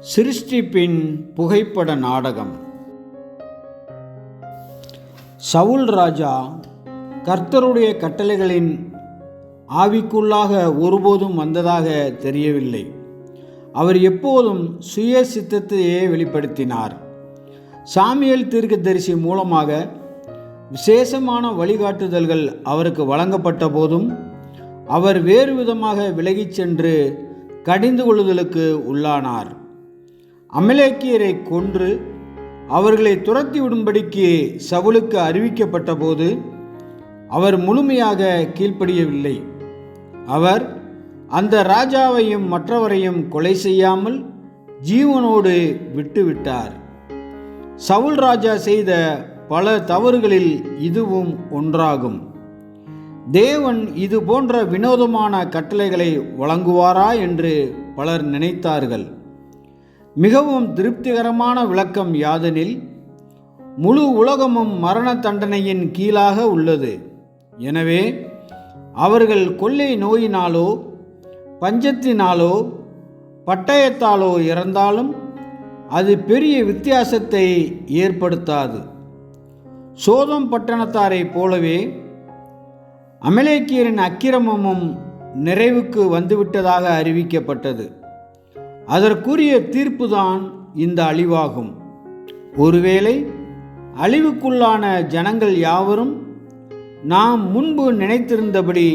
சிருஷ்டிப்பின் புகைப்பட நாடகம். சவுல் ராஜா கர்த்தருடைய கட்டளைகளின் ஆவிக்குள்ளாக ஒருபோதும் வந்ததாக தெரியவில்லை. அவர் எப்போதும் சுய சித்தத்தையே வெளிப்படுத்தினார். சாமுவேல் தீர்க்கதரிசி மூலமாக விசேஷமான வழிகாட்டுதல்கள் அவருக்கு வழங்கப்பட்ட போதும் அவர் வேறு விதமாக விலகிச் சென்று கடிந்து கொள்ளுதலுக்கு உள்ளானார். அமலேக்கியரை கொன்று அவர்களை துரத்தி விடும்படிக்கு சவுலுக்கு அறிவிக்கப்பட்ட போது அவர் முழுமையாக கீழ்ப்படியவில்லை. அவர் அந்த ராஜாவையும் மற்றவரையும் கொலை செய்யாமல் ஜீவனோடு விட்டுவிட்டார். சவுல் ராஜா செய்த பல தவறுகளில் இதுவும் ஒன்றாகும். தேவன் இது போன்ற வினோதமான கட்டளைகளை வழங்குவாரா என்று பலர் நினைத்தார்கள். மிகவும் திருப்திகரமான விளக்கம் யாதெனில், முழு உலகமும் மரண தண்டனையின் கீழாக உள்ளது. எனவே அவர்கள் கொள்ளை நோயினாலோ பஞ்சத்தினாலோ பட்டயத்தாலோ இறந்தாலும் அது பெரிய வித்தியாசத்தை ஏற்படுத்தாது. சோதோம் பட்டணத்தாரை போலவே அமலேக்கியரின் அக்கிரமமும் நிறைவுக்கு வந்துவிட்டதாக அறிவிக்கப்பட்டது. அதற்குரிய தீர்ப்புதான் இந்த அழிவாகும். ஒருவேளை அழிவுக்குள்ளான ஜனங்கள் யாவரும் நாம் முன்பு நினைத்திருந்தபடி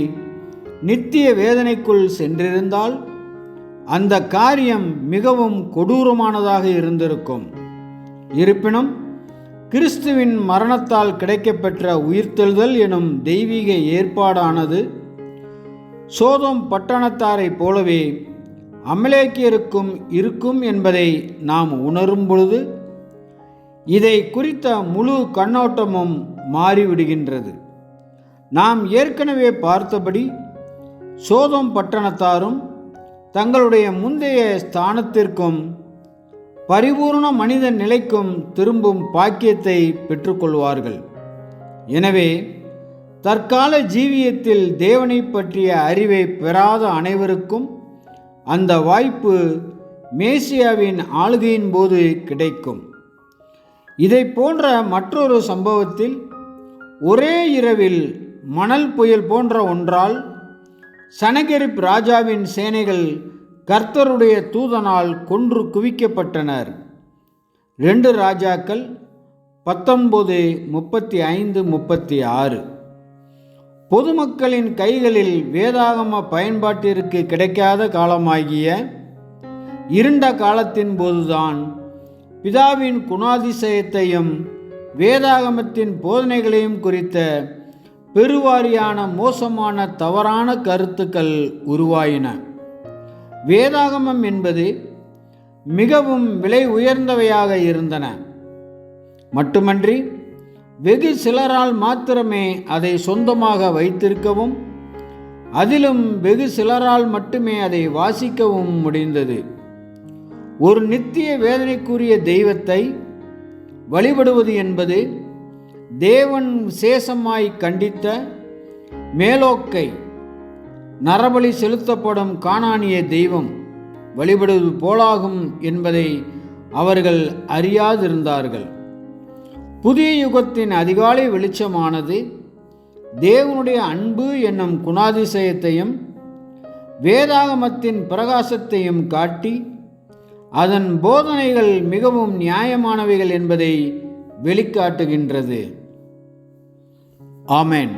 நித்திய வேதனைக்குள் சென்றிருந்தால் அந்த காரியம் மிகவும் கொடூரமானதாக இருந்திருக்கும். இருப்பினும் கிறிஸ்துவின் மரணத்தால் கிடைக்கப்பெற்ற உயிர்த்தெழுதல் எனும் தெய்வீக ஏற்பாடானது சோதோம் பட்டணத்தாரை போலவே அமலேக்கியருக்கும் இருக்கும் என்பதை நாம் உணரும் பொழுது இதை குறித்த முழு கண்ணோட்டமும் மாறிவிடுகின்றது. நாம் ஏற்கனவே பார்த்தபடி சோதோம் பட்டணத்தாரும் தங்களுடைய முந்தைய ஸ்தானத்திற்கும் பரிபூர்ண மனித நிலைக்கும் திரும்பும் பாக்கியத்தை பெற்றுக்கொள்வார்கள். எனவே தற்கால ஜீவியத்தில் தேவனை பற்றிய அறிவை பெறாத அனைவருக்கும் அந்த வாய்ப்பு மேசியாவின் ஆளுகையின் போது கிடைக்கும். இதை போன்ற மற்றொரு சம்பவத்தில் ஒரே இரவில் மணல் புயல் போன்ற ஒன்றால் சனகெரிப் ராஜாவின் சேனைகள் கர்த்தருடைய தூதனால் கொன்று குவிக்கப்பட்டனர். 2 ராஜாக்கள் 19:35-36. பொதுமக்களின் கைகளில் வேதாகம பயன்பாட்டிற்கு கிடைக்காத காலமாகிய இருண்ட காலத்தின் போதுதான் பிதாவின் குணாதிசயத்தையும் வேதாகமத்தின் போதனைகளையும் குறித்த பெருவாரியான மோசமான தவறான கருத்துக்கள் உருவாயின. வேதாகமம் என்பது மிகவும் விலை உயர்ந்தவையாக இருந்தன. மட்டுமன்றி வெகு சிலரால் மாத்திரமே அதை சொந்தமாக வைத்திருக்கவும் அதிலும் வெகு சிலரால் மட்டுமே அதை வாசிக்கவும் முடிந்தது. ஒரு நித்திய வேதனைக்குரிய தெய்வத்தை வழிபடுவது என்பது தேவன் விசேஷமாய் கண்டித்த மேலோக்கை நரபலி செலுத்தப்படும் கானானிய தெய்வம் வழிபடுவது போலாகும் என்பதை அவர்கள் அறியாதிருந்தார்கள். புதிய யுகத்தின் அதிகாலை வெளிச்சமானது தேவனுடைய அன்பு என்னும் குணாதிசயத்தையும் வேதாகமத்தின் பிரகாசத்தையும் காட்டி அதன் போதனைகள் மிகவும் நியாயமானவைகள் என்பதை வெளிக்காட்டுகின்றது. ஆமென்.